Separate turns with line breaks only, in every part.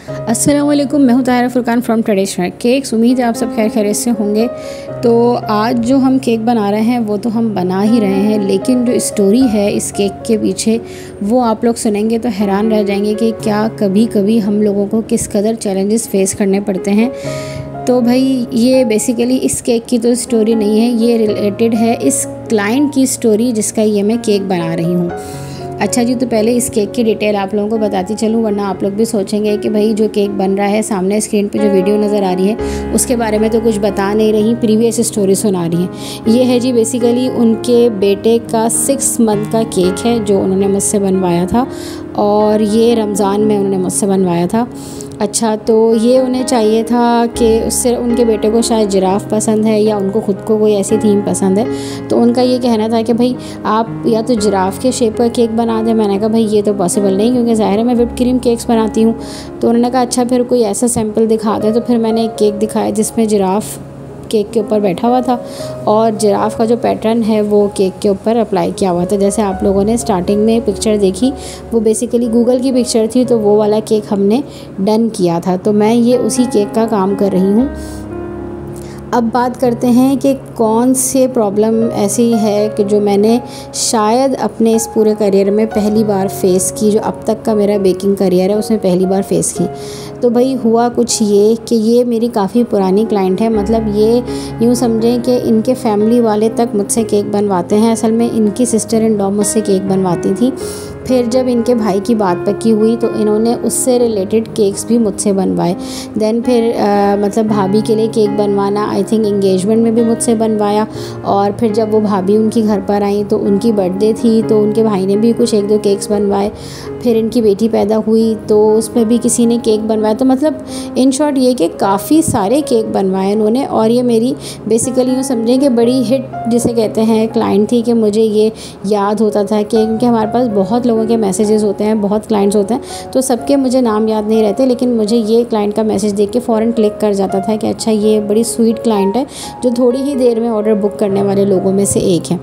अस्सलाम वालेकुम, मैं हूँ Tahira Furqan from traditional cakes. उम्मीद है आप सब खैर खैरियत से होंगे। तो आज जो हम केक बना रहे हैं वो तो हम बना ही रहे हैं, लेकिन जो स्टोरी है इस केक के पीछे वो आप लोग सुनेंगे तो हैरान रह जाएंगे कि क्या कभी कभी हम लोगों को किस कदर चैलेंजेस फेस करने पड़ते हैं। तो भाई ये बेसिकली इस केक की तो स्टोरी नहीं है, ये रिलेटेड है इस क्लाइंट की स्टोरी जिसका ये मैं केक बना रही हूँ। अच्छा जी, तो पहले इस केक की डिटेल आप लोगों को बताती चलूँ, वरना आप लोग भी सोचेंगे कि भाई जो केक बन रहा है सामने स्क्रीन पे जो वीडियो नज़र आ रही है उसके बारे में तो कुछ बता नहीं रही, प्रीवियस स्टोरी सुना रही है। ये है जी बेसिकली उनके बेटे का 6 मंथ का केक है जो उन्होंने मुझसे बनवाया था, और ये रमज़ान में उन्होंने मुझसे बनवाया था। अच्छा, तो ये उन्हें चाहिए था कि उससे उनके बेटे को शायद जिराफ पसंद है या उनको ख़ुद को कोई ऐसी थीम पसंद है, तो उनका ये कहना था कि भाई आप या तो जिराफ के शेप का केक बना दें। मैंने कहा भाई ये तो पॉसिबल नहीं, क्योंकि ज़ाहिर है मैं व्हिप्ड क्रीम केक्स बनाती हूँ। तो उन्होंने कहा अच्छा फिर कोई ऐसा सैम्पल दिखा दें। तो फिर मैंने एक केक दिखाया जिसमें जिराफ केक के ऊपर बैठा हुआ था और जिराफ का जो पैटर्न है वो केक के ऊपर अप्लाई किया हुआ था। जैसे आप लोगों ने स्टार्टिंग में पिक्चर देखी वो बेसिकली गूगल की पिक्चर थी, तो वो वाला केक हमने डन किया था। तो मैं ये उसी केक का काम कर रही हूँ। अब बात करते हैं कि कौन से प्रॉब्लम ऐसी है कि जो मैंने शायद अपने इस पूरे करियर में पहली बार फेस की, जो अब तक का मेरा बेकिंग करियर है उसमें पहली बार फेस की। तो भाई हुआ कुछ ये कि ये मेरी काफ़ी पुरानी क्लाइंट है, मतलब ये यूँ समझें कि इनके फैमिली वाले तक मुझसे केक बनवाते हैं। असल में इनकी सिस्टर इन लॉ मुझसे केक बनवाती थी। फिर जब इनके भाई की बात पक्की हुई तो इन्होंने उससे रिलेटेड केक्स भी मुझसे बनवाए। देन फिर मतलब भाभी के लिए केक बनवाना आई थिंक इंगेजमेंट में भी मुझसे बनवाया। और फिर जब वो भाभी उनकी घर पर आई तो उनकी बर्थडे थी तो उनके भाई ने भी कुछ 1-2 केक्स बनवाए। फिर इनकी बेटी पैदा हुई तो उसमें भी किसी ने केक बनवाया। तो मतलब इन शॉर्ट ये कि काफ़ी सारे केक बनवाए इन्होंने। और ये मेरी बेसिकली यूँ समझें कि बड़ी हिट जिसे कहते हैं क्लाइंट थी, कि मुझे ये याद होता था कि क्योंकि हमारे पास बहुत लोगों के मैसेजेस होते हैं, बहुत क्लाइंट्स होते हैं, तो सबके मुझे नाम याद नहीं रहते, लेकिन मुझे ये क्लाइंट का मैसेज देख के फ़ौरन क्लिक कर जाता था कि अच्छा ये बड़ी स्वीट क्लाइंट है जो थोड़ी ही देर में ऑर्डर बुक करने वाले लोगों में से एक है।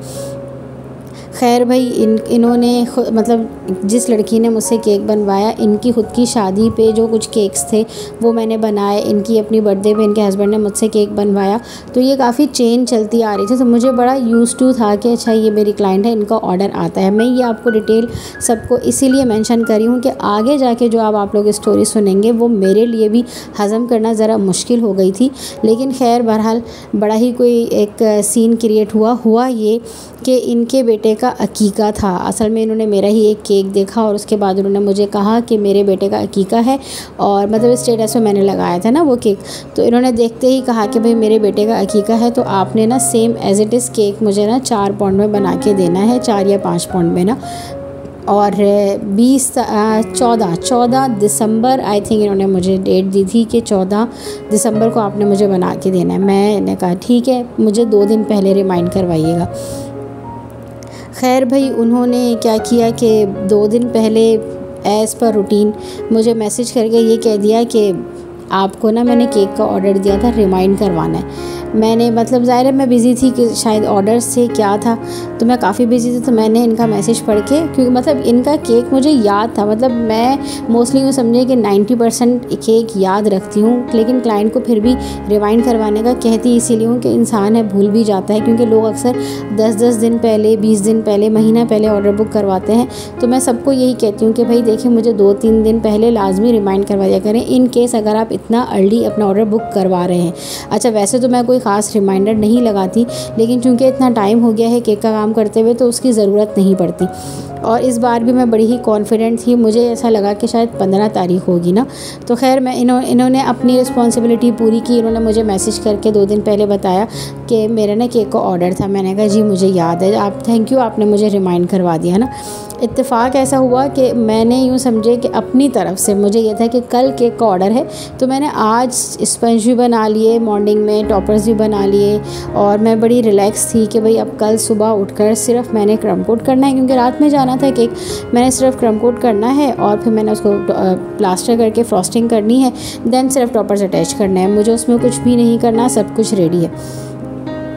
खैर भाई इन्होंने मतलब जिस लड़की ने मुझसे केक बनवाया, इनकी ख़ुद की शादी पे जो कुछ केक्स थे वो मैंने बनाए। इनकी अपनी बर्थडे पे इनके हस्बैंड ने मुझसे केक बनवाया। तो ये काफ़ी चेन चलती आ रही थी, तो मुझे बड़ा यूज़ टू था कि अच्छा ये मेरी क्लाइंट है, इनका ऑर्डर आता है। मैं ये आपको डिटेल सबको इसीलिए मेंशन करी हूँ कि आगे जाके जो आप लोग स्टोरी सुनेंगे वो मेरे लिए भी हज़म करना ज़रा मुश्किल हो गई थी। लेकिन खैर बहरहाल बड़ा ही कोई एक सीन क्रिएट हुआ ये कि इनके बेटे का अकीका था। असल में इन्होंने मेरा ही एक केक देखा और उसके बाद उन्होंने मुझे कहा कि मेरे बेटे का अकीका है, और मतलब स्टेटस में मैंने लगाया था ना वो केक, तो इन्होंने देखते ही कहा कि भाई मेरे बेटे का अकीका है तो आपने ना same as it is cake मुझे ना 4 पाउंड में बना के देना है, 4 या 5 पाउंड में ना। और 14 दिसंबर आई थिंक इन्होंने मुझे डेट दी थी कि 14 दिसंबर को आपने मुझे बना के देना है। मैंने कहा ठीक है, मुझे 2 दिन पहले रिमाइंड करवाइएगा। खैर भाई उन्होंने क्या किया कि 2 दिन पहले एज़ पर रूटीन मुझे मैसेज करके ये कह दिया कि आपको ना मैंने केक का ऑर्डर दिया था, रिमाइंड करवाना है। मैंने मतलब ज़ाहिर है मैं बिज़ी थी कि शायद ऑर्डर्स से क्या था, तो मैं काफ़ी बिज़ी थी। तो मैंने इनका मैसेज पढ़ के, क्योंकि मतलब इनका केक मुझे याद था, मतलब मैं मोस्टली यूँ समझे कि 90% केक याद रखती हूँ, लेकिन क्लाइंट को फिर भी रिमाइंड करवाने का कहती इसीलिए हूँ कि इंसान है भूल भी जाता है, क्योंकि लोग अक्सर 10-10 दिन पहले, 20 दिन पहले, महीना पहले ऑर्डर बुक करवाते हैं। तो मैं सबको यही कहती हूँ कि भाई देखिए मुझे 2-3 दिन पहले लाजमी रिमाइंड करवा दिया करें, इन केस अगर आप इतना अर्ली अपना ऑर्डर बुक करवा रहे हैं। अच्छा वैसे तो मैं कोई ख़ास रिमाइंडर नहीं लगाती, लेकिन चूंकि इतना टाइम हो गया है केक का काम करते हुए तो उसकी ज़रूरत नहीं पड़ती। और इस बार भी मैं बड़ी ही कॉन्फिडेंट थी, मुझे ऐसा लगा कि शायद 15 तारीख होगी ना। तो खैर मैं इन्होंने अपनी रिस्पॉन्सिबिलिटी पूरी की। इन्होंने मुझे मैसेज करके 2 दिन पहले बताया कि मेरा ना केक का ऑर्डर था। मैंने कहा जी मुझे याद है, आप थैंक यू, आपने मुझे रिमाइंड करवा दिया ना। इत्तेफाक ऐसा हुआ कि मैंने यूँ समझे कि अपनी तरफ से मुझे ये था कि कल केक का ऑर्डर है, तो मैंने आज स्पंज भी बना लिए, मॉर्निंग में टॉपर्स भी बना लिए, और मैं बड़ी रिलैक्स थी कि भाई अब कल सुबह उठकर सिर्फ मैंने क्रम कोट करना है, क्योंकि रात में जाना था केक, मैंने सिर्फ क्रम कोट करना है और फिर मैंने उसको प्लास्टर करके फ्रॉस्टिंग करनी है, देन सिर्फ टॉपर्स अटैच करना है। मुझे उसमें कुछ भी नहीं करना, सब कुछ रेडी है।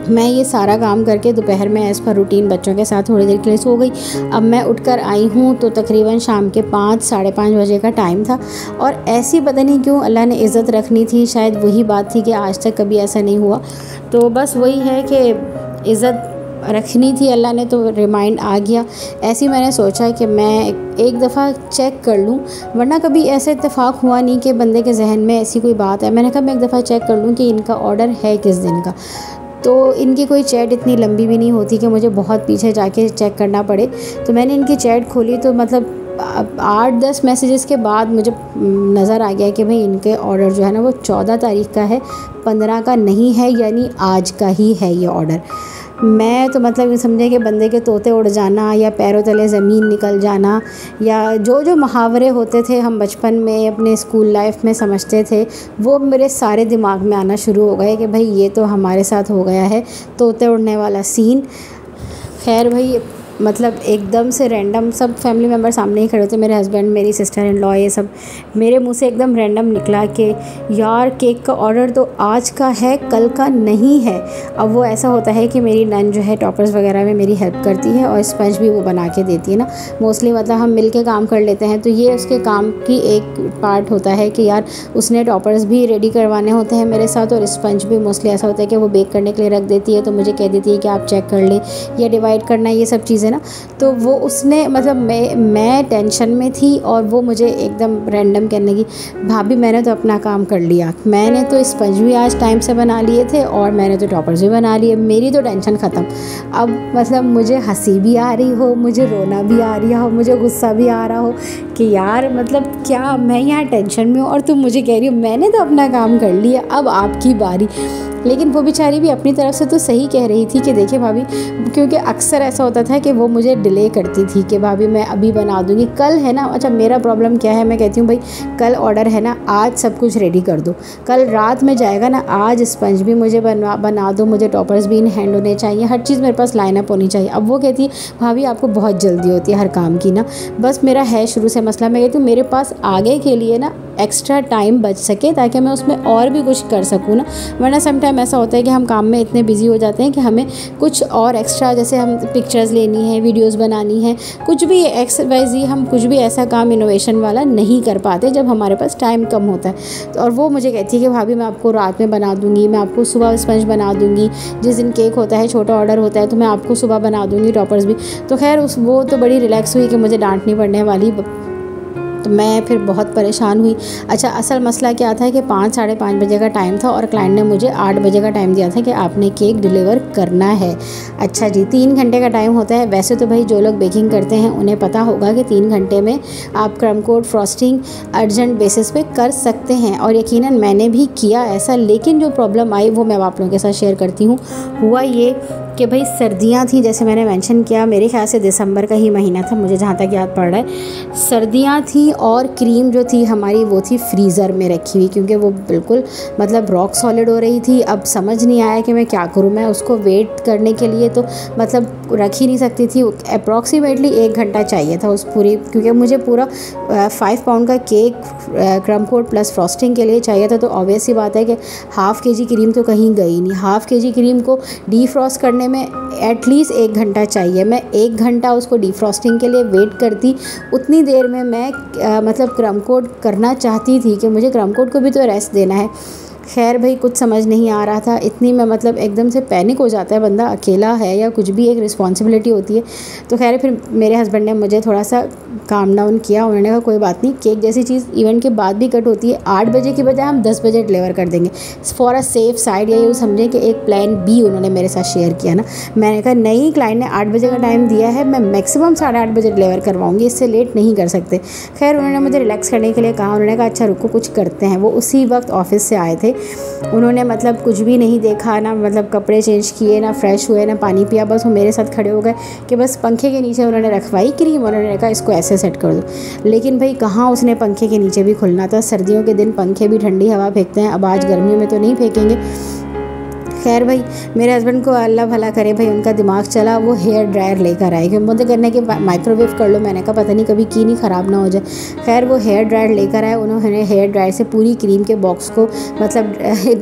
मैं ये सारा काम करके दोपहर में एज़ पर रूटीन बच्चों के साथ थोड़ी देर के लिए सो गई। अब मैं उठकर आई हूँ तो तकरीबन शाम के 5 साढ़े 5 बजे का टाइम था। और ऐसी पता नहीं क्यों अल्लाह ने इज़्ज़त रखनी थी, शायद वही बात थी कि आज तक कभी ऐसा नहीं हुआ। तो बस वही है कि इज़्ज़त रखनी थी अल्लाह ने, तो रिमाइंड आ गया। ऐसे ही मैंने सोचा कि मैं एक दफ़ा चेक कर लूँ, वरना कभी ऐसा इत्तेफाक हुआ नहीं कि बंदे के जहन में ऐसी कोई बात है। मैंने कहा मैं एक दफ़ा चेक कर लूँ कि इनका ऑर्डर है किस दिन का। तो इनकी कोई चैट इतनी लंबी भी नहीं होती कि मुझे बहुत पीछे जाके चेक करना पड़े। तो मैंने इनकी चैट खोली तो मतलब 8-10 मैसेजेस के बाद मुझे नज़र आ गया कि भाई इनके ऑर्डर जो है ना वो 14 तारीख़ का है, 15 का नहीं है, यानी आज का ही है ये ऑर्डर। मैं तो मतलब ये समझे कि बंदे के तोते उड़ जाना या पैरों तले ज़मीन निकल जाना, या जो जो मुहावरे होते थे हम बचपन में अपने स्कूल लाइफ में समझते थे, वो मेरे सारे दिमाग में आना शुरू हो गए कि भाई ये तो हमारे साथ हो गया है, तोते उड़ने वाला सीन। खैर भाई मतलब एकदम से रैंडम सब फैमिली मेम्बर सामने ही खड़े होते, मेरे हस्बैंड, मेरी सिस्टर इन लॉ, ये सब। मेरे मुंह से एकदम रैंडम निकला कि यार केक का ऑर्डर तो आज का है, कल का नहीं है। अब वो ऐसा होता है कि मेरी नन जो है टॉपर्स वगैरह में मेरी हेल्प करती है और स्पंज भी वो बना के देती है ना। मोस्टली मतलब हम मिल के काम कर लेते हैं, तो ये उसके काम की एक पार्ट होता है कि यार उसने टॉपर्स भी रेडी करवाने होते हैं मेरे साथ, और स्पंज भी मोस्टली ऐसा होता है कि वो बेक करने के लिए रख देती है, तो मुझे कह देती है कि आप चेक कर लें या डिवाइड करना, ये सब चीज़ें ना। तो वो उसने मतलब मैं टेंशन में थी और वो मुझे एकदम रैंडम कहने लगी, भाभी मैंने तो अपना काम कर लिया, मैंने तो स्पंज भी आज टाइम से बना लिए थे और मैंने तो टॉपर्स भी बना लिए, मेरी तो टेंशन ख़त्म। अब मतलब मुझे हंसी भी आ रही हो, मुझे रोना भी आ रहा हो, मुझे गुस्सा भी आ रहा हो कि यार मतलब क्या मैं यहाँ टेंशन में हूँ और तुम मुझे कह रही हो मैंने तो अपना काम कर लिया, अब आपकी बारी। लेकिन वो बेचारी भी अपनी तरफ से तो सही कह रही थी कि देखिए भाभी, क्योंकि अक्सर ऐसा होता था कि वो मुझे डिले करती थी कि भाभी मैं अभी बना दूँगी, कल है ना। अच्छा मेरा प्रॉब्लम क्या है, मैं कहती हूँ भाई कल ऑर्डर है ना, आज सब कुछ रेडी कर दो, कल रात में जाएगा ना, आज स्पंज भी मुझे बना दो, मुझे टॉपर्स भी इन हैंड होने चाहिए, हर चीज़ मेरे पास लाइनअप होनी चाहिए। अब वो कहती है भाभी आपको बहुत जल्दी होती है हर काम की ना, बस मेरा है शुरू से मसला। मैं कहती हूँ मेरे पास आगे के लिए ना एक्स्ट्रा टाइम बच सके ताकि मैं उसमें और भी कुछ कर सकूँ ना, वरना समटाइम ऐसा होता है कि हम काम में इतने बिजी हो जाते हैं कि हमें कुछ और एक्स्ट्रा, जैसे हम पिक्चर्स लेनी है, वीडियोस बनानी है, कुछ भी XYZ, हम कुछ भी ऐसा काम इनोवेशन वाला नहीं कर पाते जब हमारे पास टाइम कम होता है। तो और वो मुझे कहती है कि भाभी मैं आपको रात में बना दूँगी, मैं आपको सुबह स्पंज बना दूँगी, जिस दिन केक होता है छोटा ऑर्डर होता है तो मैं आपको सुबह बना दूँगी, टॉपर्स भी। तो खैर वो तो बड़ी रिलैक्स हुई कि मुझे डांट नहीं पड़ने वाली, तो मैं फिर बहुत परेशान हुई। अच्छा असल मसला क्या था कि 5 साढ़े 5 बजे का टाइम था और क्लाइंट ने मुझे 8 बजे का टाइम दिया था कि आपने केक डिलीवर करना है। अच्छा जी, 3 घंटे का टाइम होता है। वैसे तो भाई जो लोग बेकिंग करते हैं उन्हें पता होगा कि 3 घंटे में आप क्रम कोट फ्रॉस्टिंग अर्जेंट बेसिस पे कर सकते हैं, और यकीनन मैंने भी किया ऐसा। लेकिन जो प्रॉब्लम आई वो मैं आप लोगों के साथ शेयर करती हूँ। हुआ ये कि भाई सर्दियाँ थी, जैसे मैंने मेंशन किया, मेरे ख्याल से दिसंबर का ही महीना था, मुझे जहाँ तक याद पड़ रहा है। सर्दियाँ थी और क्रीम जो थी हमारी वो थी फ्रीज़र में रखी हुई, क्योंकि वो बिल्कुल मतलब रॉक सॉलिड हो रही थी। अब समझ नहीं आया कि मैं क्या करूँ। मैं उसको वेट करने के लिए तो मतलब रख ही नहीं सकती थी। अप्रॉक्सीमेटली 1 घंटा चाहिए था उस पूरी, क्योंकि मुझे पूरा 5 पाउंड का केक क्रम कोट प्लस फ्रॉस्टिंग के लिए चाहिए था। तो ऑब्वियस सी बात है कि ½ kg क्रीम तो कहीं गई नहीं। ½ kg क्रीम को डीफ्रॉस्ट करने में एटलीस्ट 1 घंटा चाहिए। मैं 1 घंटा उसको डीफ्रॉस्टिंग के लिए वेट करती। उतनी देर में मैं मतलब क्रम कोट करना चाहती थी कि मुझे क्रम कोट को भी तो रेस्ट देना है। खैर भाई कुछ समझ नहीं आ रहा था। इतनी में मतलब एकदम से पैनिक हो जाता है बंदा, अकेला है या कुछ भी, एक रिस्पॉन्सिबिलिटी होती है। तो खैर फिर मेरे हस्बैंड ने मुझे थोड़ा सा काम डाउन किया। उन्होंने कहा कोई बात नहीं, केक जैसी चीज़ इवेंट के बाद भी कट होती है। 8 बजे की बजाय हम 10 बजे डिलीवर कर देंगे फॉर अ सेफ साइड। या यूँ समझें कि एक प्लान बी उन्होंने मेरे साथ शेयर किया ना। मैंने कहा नहीं, क्लाइंट ने 8 बजे का टाइम दिया है, मैं मैक्सिमम 8:30 बजे डिलीवर करवाऊँगी, इससे लेट नहीं कर सकते। खैर उन्होंने मुझे रिलैक्स करने के लिए कहा। उन्होंने कहा अच्छा रुको कुछ करते हैं। वो उसी वक्त ऑफिस से आए थे। उन्होंने मतलब कुछ भी नहीं देखा ना, मतलब कपड़े चेंज किए ना, फ्रेश हुए ना, पानी पिया, बस वो मेरे साथ खड़े हो गए कि बस पंखे के नीचे उन्होंने रखवाई क्रीम। उन्होंने कहा इसको ऐसे सेट कर दो। लेकिन भाई कहाँ उसने पंखे के नीचे भी खुलना था। सर्दियों के दिन पंखे भी ठंडी हवा फेंकते हैं, अब आज गर्मियों में तो नहीं फेंकेंगे। खैर भाई मेरे हस्बैंड को अल्लाह भला करे भाई, उनका दिमाग चला, वो हेयर ड्रायर लेकर आए, क्योंकि मुझे करने के माइक्रोवेव कर लो, मैंने कहा पता नहीं कभी की नहीं ख़राब ना हो जाए। खैर वो हेयर ड्रायर लेकर आए, उन्होंने हेयर ड्रायर से पूरी क्रीम के बॉक्स को मतलब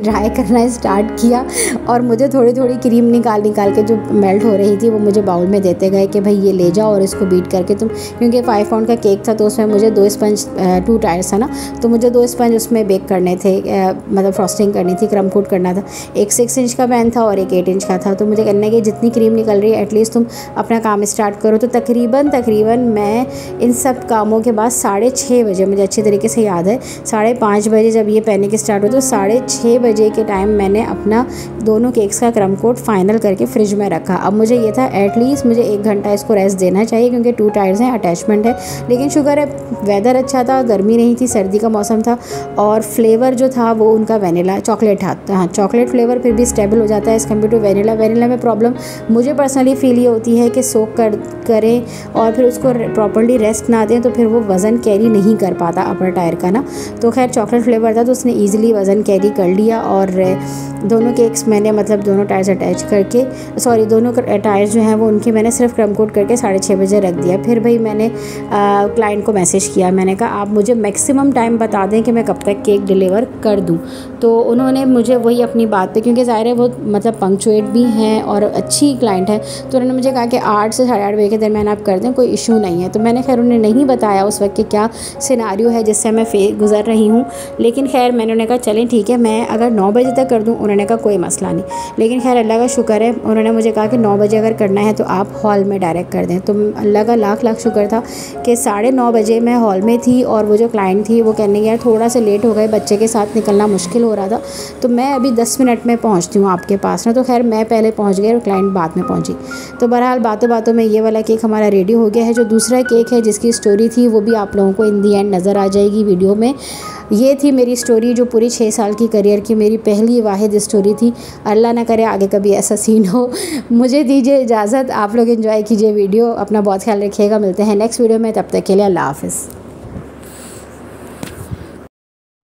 ड्राई करना स्टार्ट किया, और मुझे थोड़ी थोड़ी क्रीम निकाल के जो मेल्ट हो रही थी वो मुझे बाउल में देते गए कि भाई ये ले जाओ और इसको बीट करके तुम, क्योंकि 5 पाउंड का केक था तो उसमें मुझे 2 स्पंज 2 टायर्स था ना, तो मुझे 2 स्पंज उसमें बेक करने थे, मतलब फ्रॉस्टिंग करनी थी, क्रम कोट करना था। एक 6 इंच का पैन था और एक 8 इंच का था, तो मुझे करने की जितनी क्रीम निकल रही है एटलीस्ट तुम अपना काम स्टार्ट करो। तो तकरीबन मैं इन सब कामों के बाद 6:30 बजे, मुझे अच्छी तरीके से याद है 5:30 बजे जब ये पैनिक स्टार्ट हो, तो 6:30 बजे के टाइम मैंने अपना दोनों केक्स का क्रम कोट फाइनल करके फ्रिज में रखा। अब मुझे ये था एटलीस्ट मुझे 1 घंटा इसको रेस्ट देना चाहिए, क्योंकि 2 टायर्स हैं, अटैचमेंट है। लेकिन शुक्र है वेदर अच्छा था, गर्मी नहीं थी, सर्दी का मौसम था, और फ्लेवर जो था वो उनका वनीला चॉकलेट था। हाँ, चॉकलेट फ्लेवर फिर भी स्टेबल हो जाता है एज़ कम्पेयर टू वनीला में प्रॉब्लम मुझे पर्सनली फील ये होती है कि सोक करें और फिर उसको प्रॉपर्ली रेस्ट ना दें तो फिर वो वज़न कैरी नहीं कर पाता अपर टायर का ना। तो खैर चॉकलेट फ्लेवर था तो उसने ईजिली वज़न कैरी कर लिया, और दोनों केक्स मैंने मतलब दोनों टायर्स अटैच करके, सॉरी दोनों टायर्स जो हैं वो उनके मैंने सिर्फ क्रम कोट करके 6:30 बजे रख दिया। फिर भाई मैंने क्लाइंट को मैसेज किया, मैंने कहा आप मुझे मैक्सिमम टाइम बता दें कि मैं कब तक केक डिलीवर कर दूं। तो उन्होंने मुझे वही अपनी बात पे, क्योंकि ज़ाहिर है वो मतलब पंक्चुएट भी हैं और अच्छी क्लाइंट है, तो उन्होंने मुझे कहा कि 8 से 8:30 बजे के दरमियान आप कर दें, कोई इशू नहीं है। तो मैंने खैर उन्हें नहीं बताया उस वक्त कि क्या सिनारियो है जिससे मैं गुज़र रही हूँ, लेकिन खैर मैंने उन्हें कहा चलें ठीक है मैं अगर 9 बजे तक कर दूँ, उन्होंने कहा कोई मसला नहीं। लेकिन खैर अल्लाह का शुक्र है, उन्होंने मुझे कहा कि 9 बजे अगर करना है तो आप हॉल में डायरेक्ट कर दें। तो अल्लाह का लाख शुक्र था कि 9:30 बजे मैं हॉल में थी, और वो जो क्लाइंट थी वो कहने यार थोड़ा सा लेट हो गए, बच्चे के साथ निकलना मुश्किल हो रहा था, तो मैं अभी 10 मिनट में पहुंचती हूँ आपके पास ना। तो खैर मैं पहले पहुंच गई और क्लाइंट बाद में पहुंची। तो बहरहाल बातों में ये वाला केक हमारा रेडी हो गया है। जो दूसरा केक है जिसकी स्टोरी थी वो भी आप लोगों को इन दी एंड नज़र आ जाएगी वीडियो में। ये थी मेरी स्टोरी जो पूरी 6 साल की करियर की मेरी पहली वाहिद स्टोरी थी। अल्लाह ना करे आगे कभी ऐसा सीन हो। मुझे दीजिए इजाज़त, आप लोग एंजॉय कीजिए वीडियो, अपना बहुत ख्याल रखिएगा। मिलते हैं नेक्स्ट वीडियो में, तब तक के लिए अल्लाह हाफ़िज़।